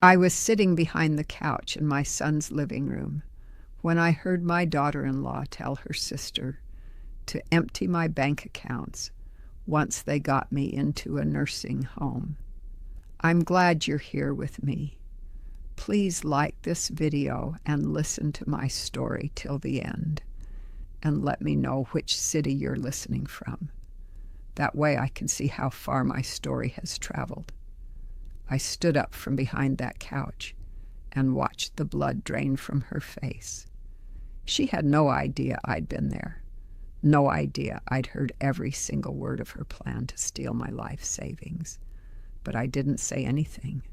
I was sitting behind the couch in my son's living room when I heard my daughter-in-law tell her sister to empty my bank accounts once they got me into a nursing home. I'm glad you're here with me. Please like this video and listen to my story till the end, and let me know which city you're listening from. That way I can see how far my story has traveled. I stood up from behind that couch and watched the blood drain from her face. She had no idea I'd been there. No idea I'd heard every single word of her plan to steal my life savings. But I didn't say anything.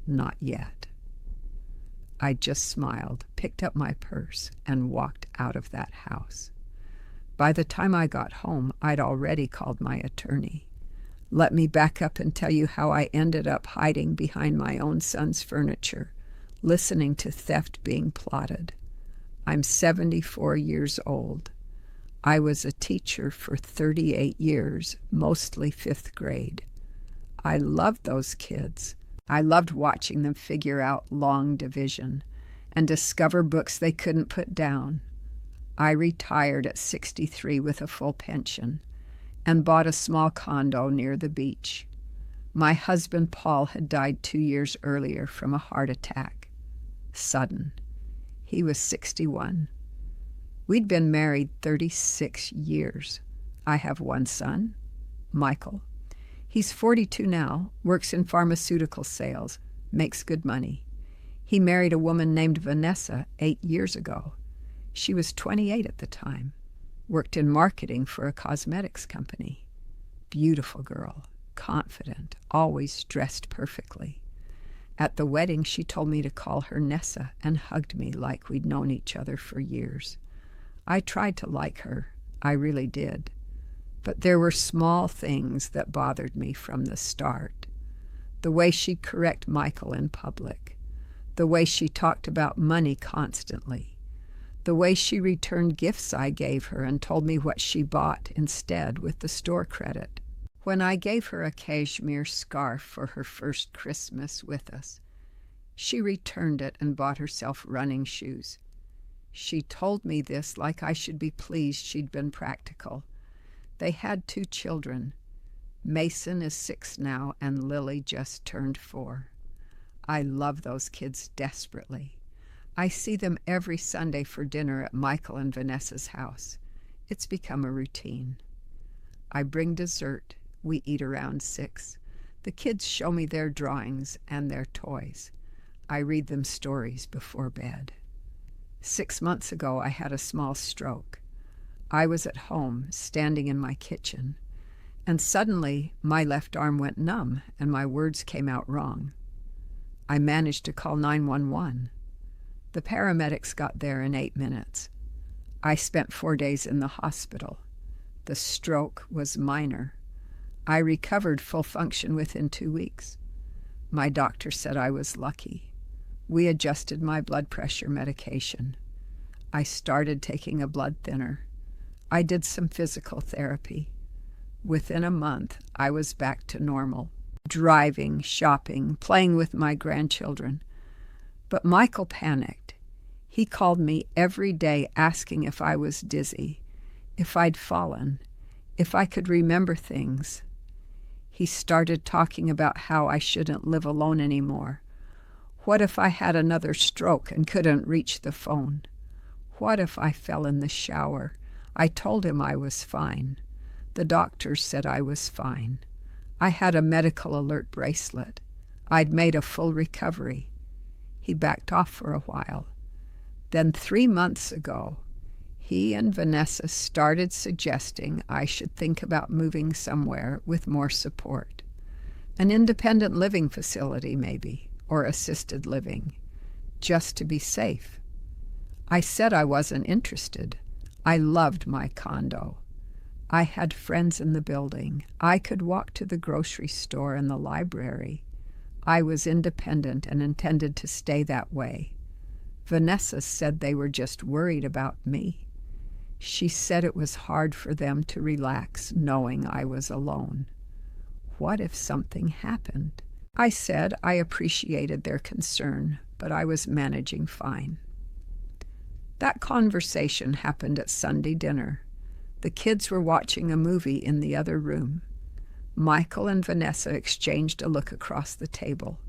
Not yet. I just smiled, picked up my purse, and walked out of that house. By the time I got home, I'd already called my attorney. Let me back up and tell you how I ended up hiding behind my own son's furniture, listening to theft being plotted. I'm 74 years old. I was a teacher for 38 years, mostly 5th grade. I loved those kids. I loved watching them figure out long division and discover books they couldn't put down. I retired at 63 with a full pension and bought a small condo near the beach. My husband, Paul, had died 2 years earlier from a heart attack. Sudden. He was 61. We'd been married 36 years. I have one son, Michael. He's 42 now, works in pharmaceutical sales, makes good money. He married a woman named Vanessa 8 years ago. She was 28 at the time, worked in marketing for a cosmetics company. Beautiful girl, confident, always dressed perfectly. At the wedding, she told me to call her Nessa and hugged me like we'd known each other for years. I tried to like her, I really did. But there were small things that bothered me from the start. The way she'd correct Michael in public. The way she talked about money constantly. The way she returned gifts I gave her and told me what she bought instead with the store credit. When I gave her a cashmere scarf for her first Christmas with us, she returned it and bought herself running shoes. She told me this like I should be pleased she'd been practical. They had 2 children. Mason is 6 now, and Lily just turned 4. I love those kids desperately. I see them every Sunday for dinner at Michael and Vanessa's house. It's become a routine. I bring dessert. We eat around 6. The kids show me their drawings and their toys. I read them stories before bed. 6 months ago, I had a small stroke. I was at home, standing in my kitchen, and suddenly my left arm went numb and my words came out wrong. I managed to call 911. The paramedics got there in 8 minutes. I spent 4 days in the hospital. The stroke was minor. I recovered full function within 2 weeks. My doctor said I was lucky. We adjusted my blood pressure medication. I started taking a blood thinner. I did some physical therapy. Within a month, I was back to normal, driving, shopping, playing with my grandchildren. But Michael panicked. He called me every day asking if I was dizzy, if I'd fallen, if I could remember things. He started talking about how I shouldn't live alone anymore. What if I had another stroke and couldn't reach the phone? What if I fell in the shower? I told him I was fine. The doctors said I was fine. I had a medical alert bracelet. I'd made a full recovery. He backed off for a while. Then 3 months ago, he and Vanessa started suggesting I should think about moving somewhere with more support. An independent living facility, maybe, or assisted living, just to be safe. I said I wasn't interested. I loved my condo. I had friends in the building. I could walk to the grocery store and the library. I was independent and intended to stay that way. Vanessa said they were just worried about me. She said it was hard for them to relax knowing I was alone. What if something happened? I said I appreciated their concern, but I was managing fine. That conversation happened at Sunday dinner. The kids were watching a movie in the other room. Michael and Vanessa exchanged a look across the table.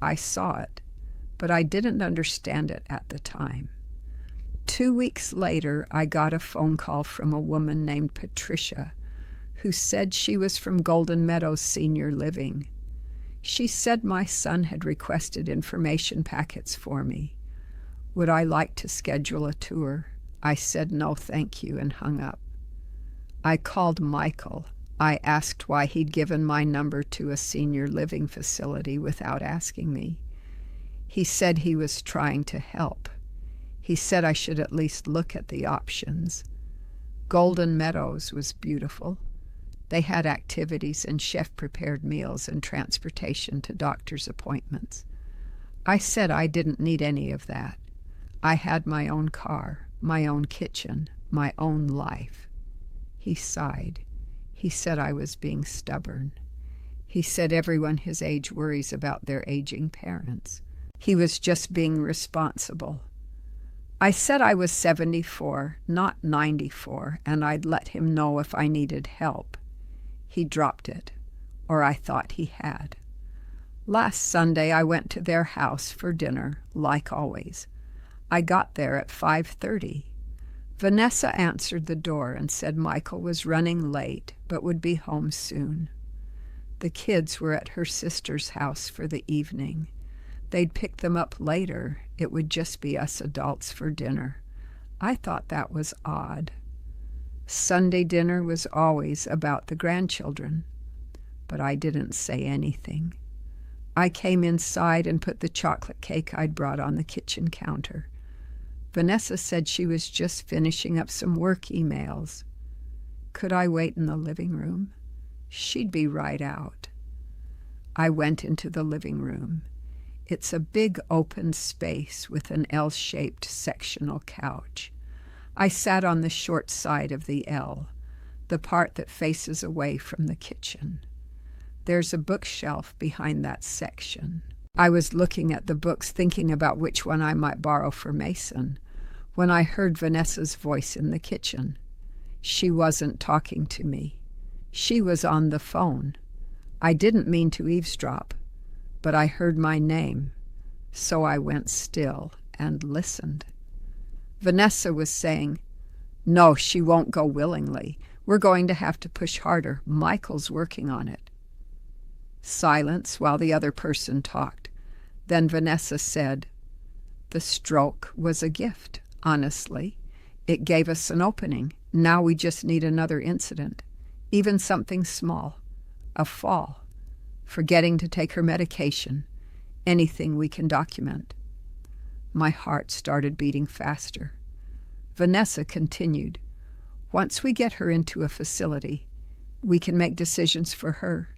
I saw it, but I didn't understand it at the time. 2 weeks later, I got a phone call from a woman named Patricia, who said she was from Golden Meadows Senior Living. She said my son had requested information packets for me. Would I like to schedule a tour? I said no, thank you, and hung up. I called Michael. I asked why he'd given my number to a senior living facility without asking me. He said he was trying to help. He said I should at least look at the options. Golden Meadows was beautiful. They had activities and chef-prepared meals and transportation to doctor's appointments. I said I didn't need any of that. I had my own car, my own kitchen, my own life. He sighed. He said I was being stubborn. He said everyone his age worries about their aging parents. He was just being responsible. I said I was 74, not 94, and I'd let him know if I needed help. He dropped it, or I thought he had. Last Sunday I went to their house for dinner, like always. I got there at 5:30. Vanessa answered the door and said Michael was running late but would be home soon. The kids were at her sister's house for the evening. They'd pick them up later. It would just be us adults for dinner. I thought that was odd. Sunday dinner was always about the grandchildren, but I didn't say anything. I came inside and put the chocolate cake I'd brought on the kitchen counter. Vanessa said she was just finishing up some work emails. Could I wait in the living room? She'd be right out. I went into the living room. It's a big open space with an L-shaped sectional couch. I sat on the short side of the L, the part that faces away from the kitchen. There's a bookshelf behind that section. I was looking at the books, thinking about which one I might borrow for Mason, when I heard Vanessa's voice in the kitchen. She wasn't talking to me. She was on the phone. I didn't mean to eavesdrop, but I heard my name, so I went still and listened. Vanessa was saying, "No, she won't go willingly. We're going to have to push harder. Michael's working on it." Silence while the other person talked. Then Vanessa said, "The stroke was a gift, honestly. It gave us an opening. Now we just need another incident, even something small, a fall, forgetting to take her medication, anything we can document." My heart started beating faster. Vanessa continued, "Once we get her into a facility, we can make decisions for her.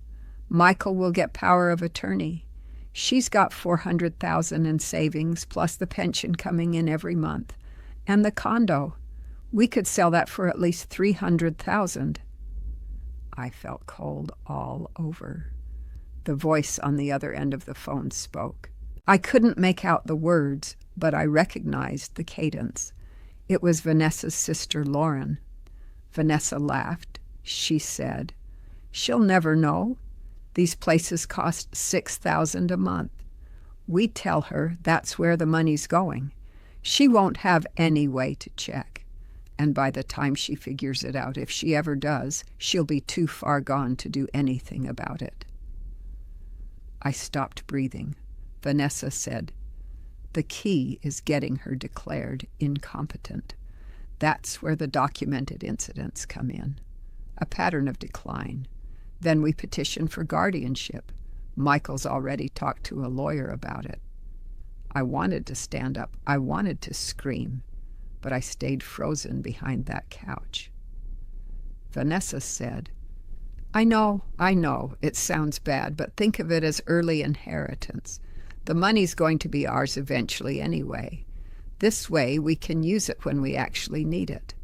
Michael will get power of attorney. She's got $400,000 in savings, plus the pension coming in every month. And the condo. We could sell that for at least $300,000. I felt cold all over. The voice on the other end of the phone spoke. I couldn't make out the words, but I recognized the cadence. It was Vanessa's sister, Lauren. Vanessa laughed. She said, "She'll never know. These places cost $6,000 a month. We tell her that's where the money's going. She won't have any way to check. And by the time she figures it out, if she ever does, she'll be too far gone to do anything about it." I stopped breathing. Vanessa said, "The key is getting her declared incompetent. That's where the documented incidents come in. A pattern of decline. Then we petition for guardianship. Michael's already talked to a lawyer about it." I wanted to stand up. I wanted to scream, but I stayed frozen behind that couch. Vanessa said, I know, it sounds bad, but think of it as early inheritance. The money's going to be ours eventually anyway. This way we can use it when we actually need it.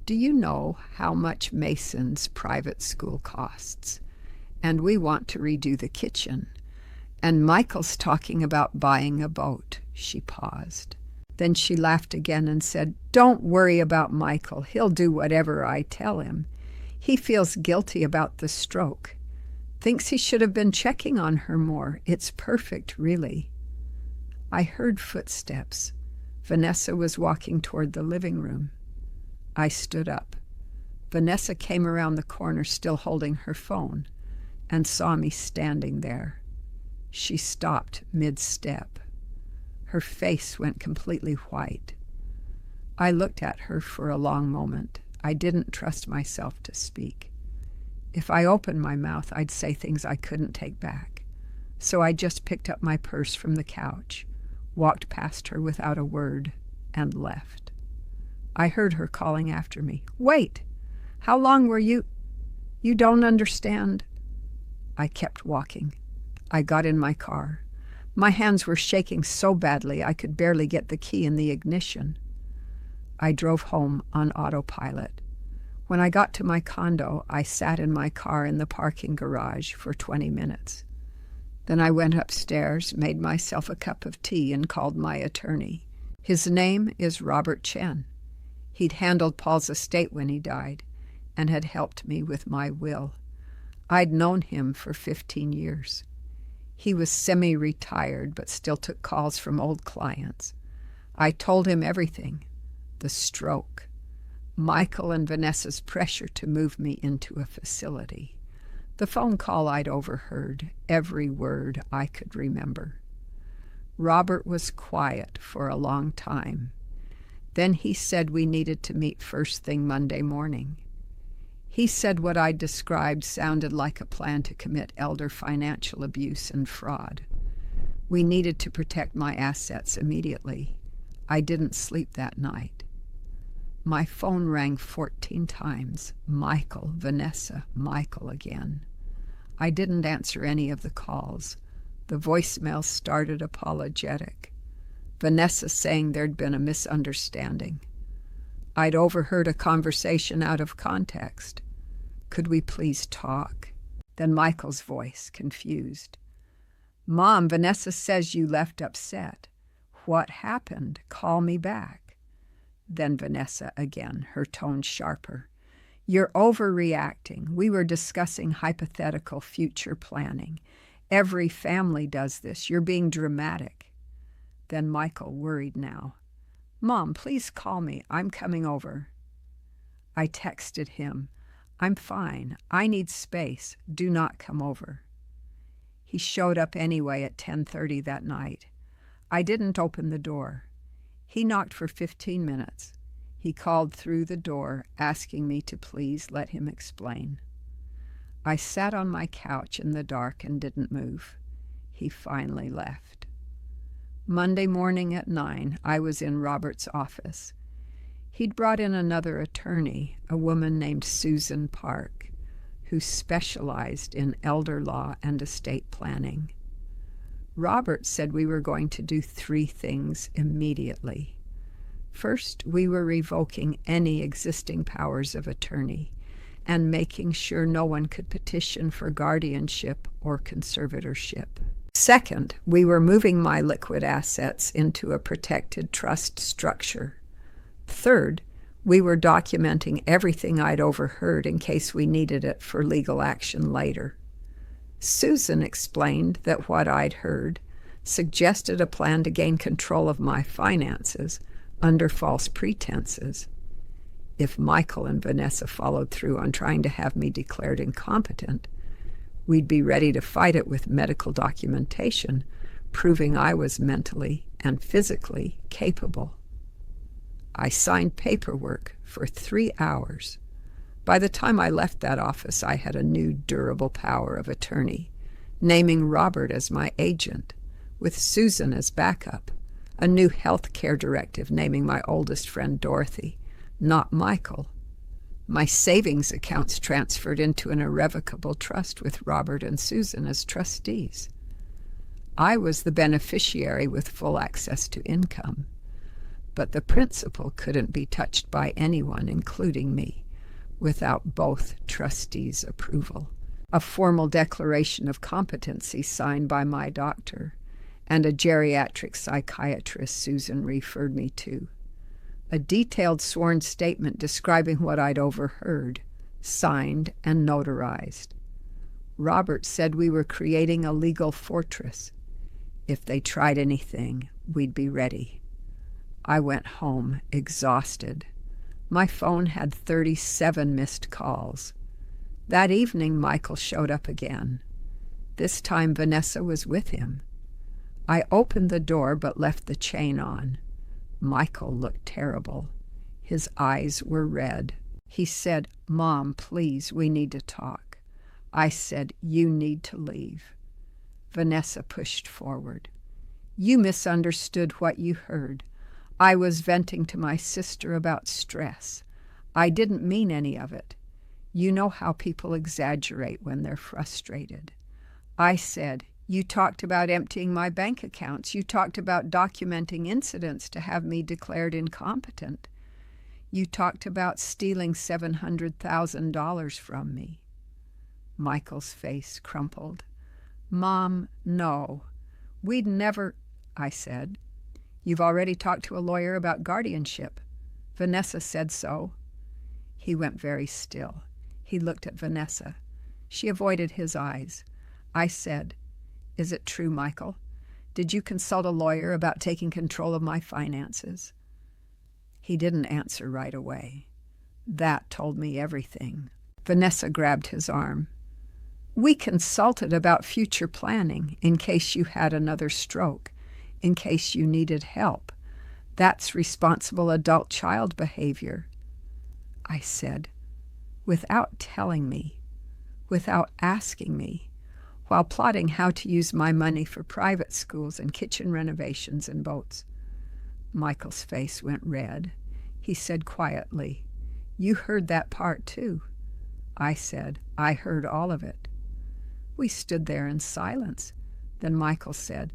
Do you know how much Mason's private school costs? And we want to redo the kitchen. And Michael's talking about buying a boat. She paused. Then she laughed again and said, "Don't worry about Michael. He'll do whatever I tell him. He feels guilty about the stroke. Thinks he should have been checking on her more. It's perfect, really." I heard footsteps. Vanessa was walking toward the living room. I stood up. Vanessa came around the corner, still holding her phone, and saw me standing there. She stopped mid-step. Her face went completely white. I looked at her for a long moment. I didn't trust myself to speak. If I opened my mouth, I'd say things I couldn't take back. So I just picked up my purse from the couch, walked past her without a word, and left. I heard her calling after me, "Wait! How long were you? You don't understand." I kept walking. I got in my car. My hands were shaking so badly I could barely get the key in the ignition. I drove home on autopilot. When I got to my condo, I sat in my car in the parking garage for 20 minutes. Then I went upstairs, made myself a cup of tea, and called my attorney. His name is Robert Chen. He'd handled Paul's estate when he died and had helped me with my will. I'd known him for 15 years. He was semi-retired but still took calls from old clients. I told him everything. The stroke, Michael and Vanessa's pressure to move me into a facility, the phone call I'd overheard, every word I could remember. Robert was quiet for a long time. Then he said we needed to meet first thing Monday morning. He said what I described sounded like a plan to commit elder financial abuse and fraud. We needed to protect my assets immediately. I didn't sleep that night. My phone rang 14 times. Michael, Vanessa, Michael again. I didn't answer any of the calls. The voicemail started apologetic. Vanessa saying there'd been a misunderstanding. I'd overheard a conversation out of context. Could we please talk? Then Michael's voice, confused. "Mom, Vanessa says you left upset. What happened? Call me back." Then Vanessa again, her tone sharper. "You're overreacting. We were discussing hypothetical future planning. Every family does this. You're being dramatic." Then Michael, worried now. "Mom, please call me. I'm coming over." I texted him, "I'm fine. I need space. Do not come over." He showed up anyway at 10:30 that night. I didn't open the door. He knocked for 15 minutes. He called through the door, asking me to please let him explain. I sat on my couch in the dark and didn't move. He finally left. Monday morning at 9, I was in Robert's office. He'd brought in another attorney, a woman named Susan Park, who specialized in elder law and estate planning. Robert said we were going to do 3 things immediately. First, we were revoking any existing powers of attorney and making sure no one could petition for guardianship or conservatorship. Second, we were moving my liquid assets into a protected trust structure. Third, we were documenting everything I'd overheard in case we needed it for legal action later. Susan explained that what I'd heard suggested a plan to gain control of my finances under false pretenses. If Michael and Vanessa followed through on trying to have me declared incompetent, we'd be ready to fight it with medical documentation proving I was mentally and physically capable. I signed paperwork for 3 hours. By the time I left that office, I had a new durable power of attorney, naming Robert as my agent, with Susan as backup, a new health care directive naming my oldest friend Dorothy, not Michael. My savings accounts transferred into an irrevocable trust with Robert and Susan as trustees. I was the beneficiary with full access to income, but the principal couldn't be touched by anyone, including me, without both trustees' approval. a formal declaration of competency signed by my doctor and a geriatric psychiatrist Susan referred me to, a detailed sworn statement describing what I'd overheard, signed and notarized. Robert said we were creating a legal fortress. If they tried anything, we'd be ready. I went home, exhausted. My phone had 37 missed calls. That evening, Michael showed up again. This time, Vanessa was with him. I opened the door but left the chain on. Michael looked terrible. His eyes were red. He said, "Mom, please, we need to talk." I said, "You need to leave." Vanessa pushed forward. "You misunderstood what you heard. I was venting to my sister about stress. I didn't mean any of it. You know how people exaggerate when they're frustrated." I said, "You talked about emptying my bank accounts. You talked about documenting incidents to have me declared incompetent. You talked about stealing $700,000 from me." Michael's face crumpled. "Mom, no. We'd never," I said. "You've already talked to a lawyer about guardianship. Vanessa said so." He went very still. He looked at Vanessa. She avoided his eyes. I said, "Is it true, Michael? Did you consult a lawyer about taking control of my finances?" He didn't answer right away. That told me everything. Vanessa grabbed his arm. "We consulted about future planning in case you had another stroke, in case you needed help. That's responsible adult-child behavior." I said, "Without telling me, without asking me, while plotting how to use my money for private schools and kitchen renovations and boats." Michael's face went red. He said quietly, "You heard that part too." I said, "I heard all of it." We stood there in silence. Then Michael said,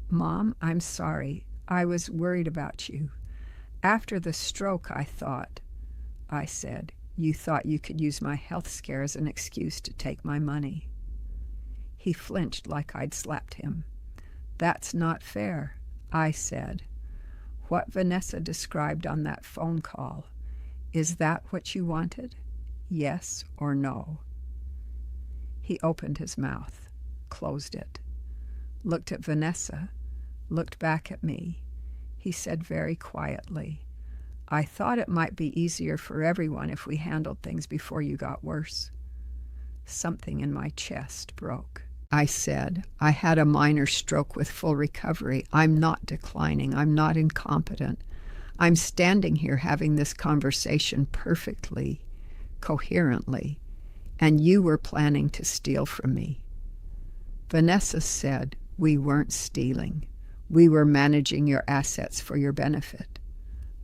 "Mom, I'm sorry. I was worried about you. After the stroke, I thought." I said, "You thought you could use my health scare as an excuse to take my money." He flinched like I'd slapped him. "That's not fair," I said. "What Vanessa described on that phone call, is that what you wanted? Yes or no?" He opened his mouth, closed it, looked at Vanessa, looked back at me. He said very quietly, "I thought it might be easier for everyone if we handled things before you got worse." Something in my chest broke. I said, "I had a minor stroke with full recovery. I'm not declining. I'm not incompetent. I'm standing here having this conversation perfectly, coherently, and you were planning to steal from me." Vanessa said, "We weren't stealing. We were managing your assets for your benefit."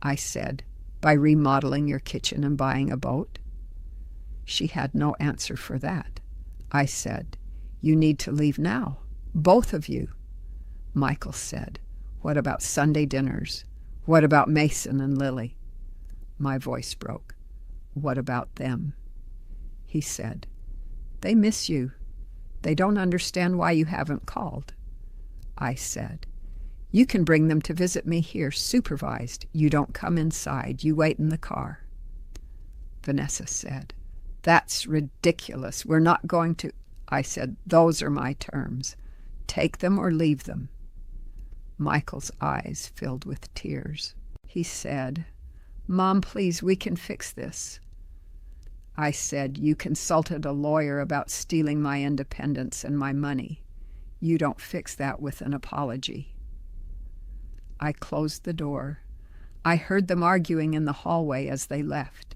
I said, "By remodeling your kitchen and buying a boat?" She had no answer for that. I said, "You need to leave now, both of you." Michael said, "What about Sunday dinners? What about Mason and Lily?" My voice broke. "What about them?" He said, "They miss you. They don't understand why you haven't called." I said, "You can bring them to visit me here, supervised. You don't come inside. You wait in the car." Vanessa said, "That's ridiculous. We're not going to—" I said, "Those are my terms. Take them or leave them." Michael's eyes filled with tears. He said, "Mom, please, we can fix this." I said, "You consulted a lawyer about stealing my independence and my money. You don't fix that with an apology." I closed the door. I heard them arguing in the hallway as they left.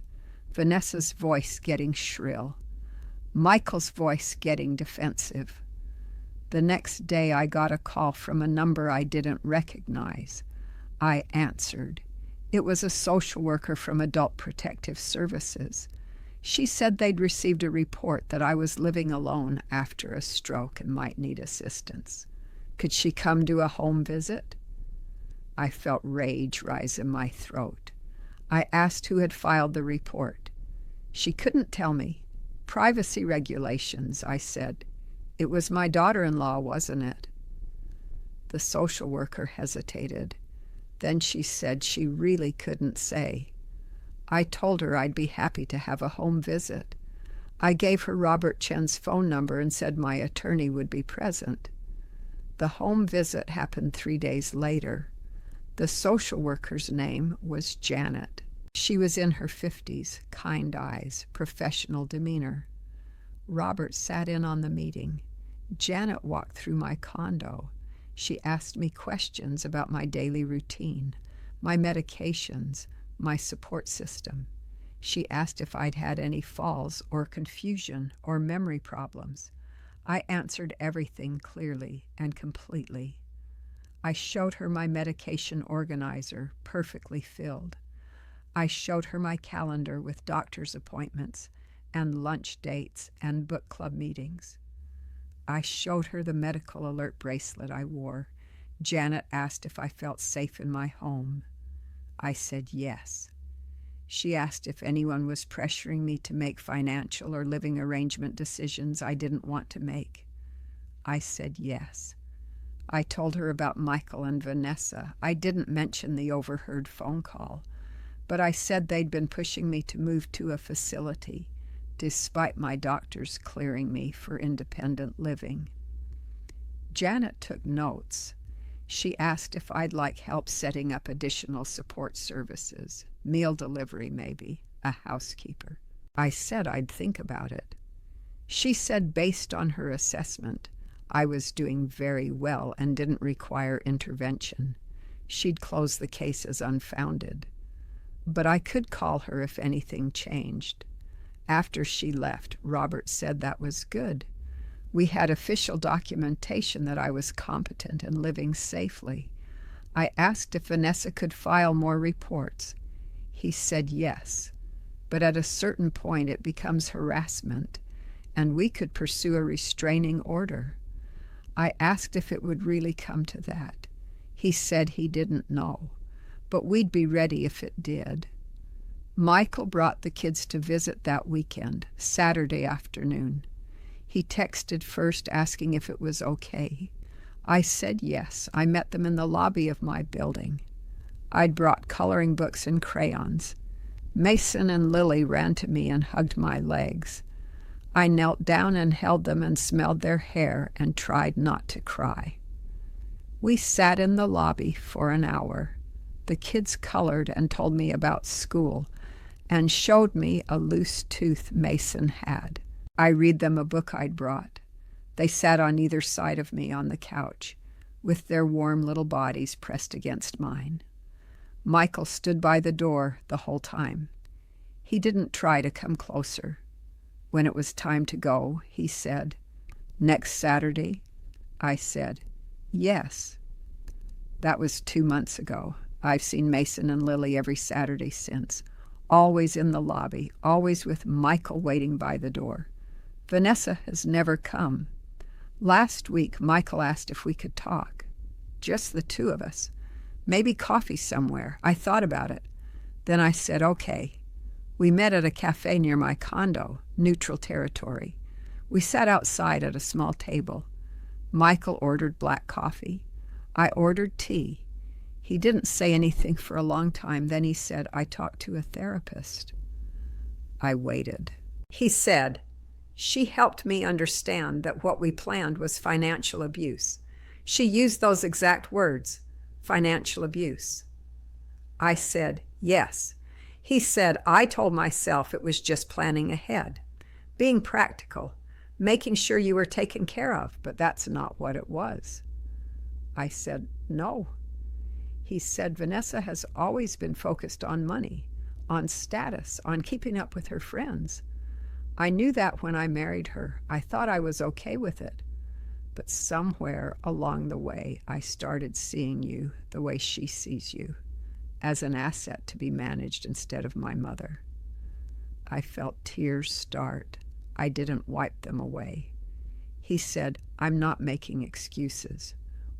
Vanessa's voice getting shrill. Michael's voice getting defensive. The next day I got a call from a number I didn't recognize. I answered. It was a social worker from Adult Protective Services. She said they'd received a report that I was living alone after a stroke and might need assistance. Could she come do a home visit? I felt rage rise in my throat. I asked who had filed the report. She couldn't tell me. Privacy regulations, I said. It was my daughter-in-law, wasn't it? The social worker hesitated. Then she said she really couldn't say. I told her I'd be happy to have a home visit. I gave her Robert Chen's phone number and said my attorney would be present. The home visit happened 3 days later. The social worker's name was Janet. She was in her 50s, kind eyes, professional demeanor. Robert sat in on the meeting. Janet walked through my condo. She asked me questions about my daily routine, my medications, my support system. She asked if I'd had any falls or confusion or memory problems. I answered everything clearly and completely. I showed her my medication organizer, perfectly filled. I showed her my calendar with doctor's appointments and lunch dates and book club meetings. I showed her the medical alert bracelet I wore. Janet asked if I felt safe in my home. I said yes. She asked if anyone was pressuring me to make financial or living arrangement decisions I didn't want to make. I said yes. I told her about Michael and Vanessa. I didn't mention the overheard phone call, but I said they'd been pushing me to move to a facility, despite my doctors clearing me for independent living. Janet took notes. She asked if I'd like help setting up additional support services, meal delivery maybe, a housekeeper. I said I'd think about it. She said based on her assessment, I was doing very well and didn't require intervention. She'd close the case as unfounded. But I could call her if anything changed. After she left, Robert said that was good. We had official documentation that I was competent and living safely. I asked if Vanessa could file more reports. He said yes, but at a certain point it becomes harassment, and we could pursue a restraining order. I asked if it would really come to that. He said he didn't know, but we'd be ready if it did. Michael brought the kids to visit that weekend, Saturday afternoon. He texted first asking if it was okay. I said yes. I met them in the lobby of my building. I'd brought coloring books and crayons. Mason and Lily ran to me and hugged my legs. I knelt down and held them and smelled their hair and tried not to cry. We sat in the lobby for an hour. The kids colored and told me about school and showed me a loose tooth Mason had. I read them a book I'd brought. They sat on either side of me on the couch, with their warm little bodies pressed against mine. Michael stood by the door the whole time. He didn't try to come closer. When it was time to go, he said, "Next Saturday?" I said, "Yes." That was 2 months ago. I've seen Mason and Lily every Saturday since, always in the lobby, always with Michael waiting by the door. Vanessa has never come. Last week, Michael asked if we could talk. Just the two of us. Maybe coffee somewhere. I thought about it. Then I said, okay. We met at a cafe near my condo, neutral territory. We sat outside at a small table. Michael ordered black coffee. I ordered tea. He didn't say anything for a long time. Then he said, I talked to a therapist. I waited. He said, she helped me understand that what we planned was financial abuse. She used those exact words, financial abuse. I said, yes. He said, I told myself it was just planning ahead, being practical, making sure you were taken care of, but that's not what it was. I said, no. He said, Vanessa has always been focused on money, on status, on keeping up with her friends. I knew that when I married her. I thought I was okay with it. But somewhere along the way, I started seeing you the way she sees you, as an asset to be managed instead of my mother. I felt tears start. I didn't wipe them away. He said, I'm not making excuses.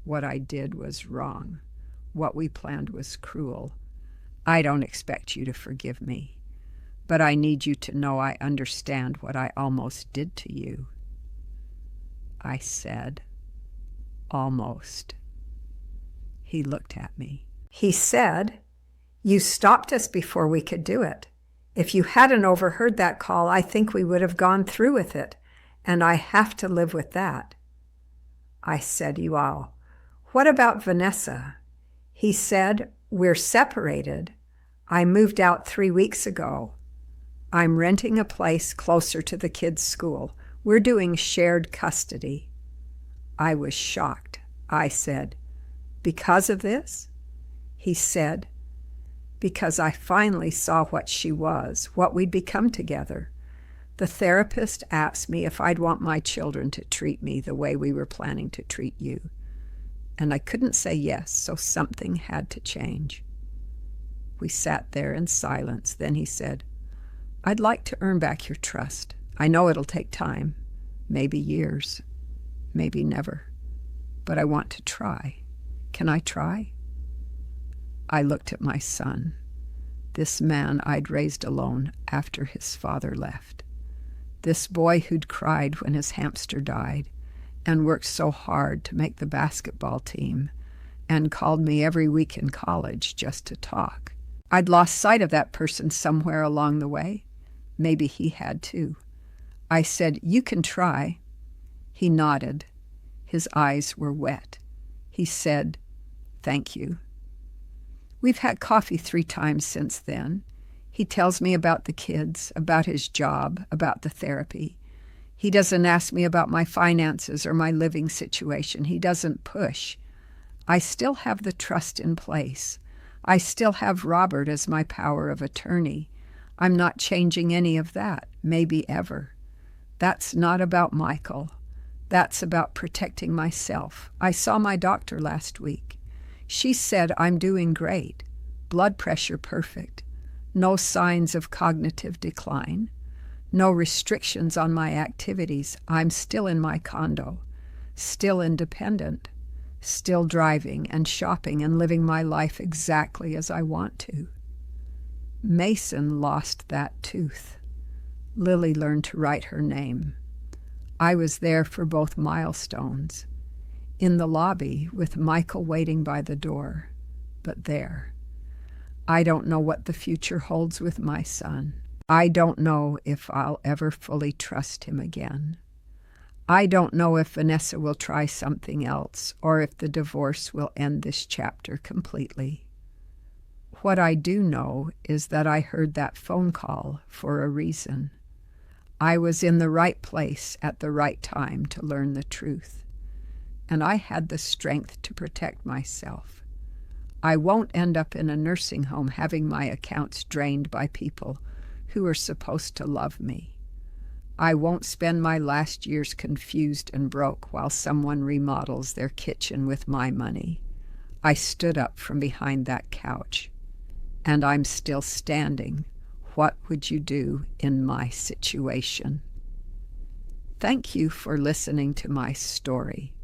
What I did was wrong. What we planned was cruel. I don't expect you to forgive me. but I need you to know I understand what I almost did to you." I said, "Almost." He looked at me. He said, "You stopped us before we could do it. If you hadn't overheard that call, I think we would have gone through with it, and I have to live with that." I said, "Wow, what about Vanessa?" He said, "We're separated. I moved out 3 weeks ago. I'm renting a place closer to the kids' school. We're doing shared custody." I was shocked. I said, "Because of this?" He said, "Because I finally saw what she was, what we'd become together. The therapist asked me if I'd want my children to treat me the way we were planning to treat you. And I couldn't say yes, so something had to change." We sat there in silence. Then he said, "I'd like to earn back your trust. I know it'll take time, maybe years, maybe never. But I want to try. Can I try?" I looked at my son, this man I'd raised alone after his father left, this boy who'd cried when his hamster died and worked so hard to make the basketball team and called me every week in college just to talk. I'd lost sight of that person somewhere along the way. Maybe he had too. I said, "You can try." He nodded. His eyes were wet. He said, "Thank you." We've had coffee 3 times since then. He tells me about the kids, about his job, about the therapy. He doesn't ask me about my finances or my living situation. He doesn't push. I still have the trust in place. I still have Robert as my power of attorney. I'm not changing any of that, maybe ever. That's not about Michael. That's about protecting myself. I saw my doctor last week. She said I'm doing great. Blood pressure perfect. No signs of cognitive decline. No restrictions on my activities. I'm still in my condo. Still independent. Still driving and shopping and living my life exactly as I want to. Mason lost that tooth. Lily learned to write her name. I was there for both milestones. In the lobby with Michael waiting by the door, but there. I don't know what the future holds with my son. I don't know if I'll ever fully trust him again. I don't know if Vanessa will try something else or if the divorce will end this chapter completely. What I do know is that I heard that phone call for a reason. I was in the right place at the right time to learn the truth. And I had the strength to protect myself. I won't end up in a nursing home having my accounts drained by people who are supposed to love me. I won't spend my last years confused and broke while someone remodels their kitchen with my money. I stood up from behind that couch, and I'm still standing. What would you do in my situation? Thank you for listening to my story.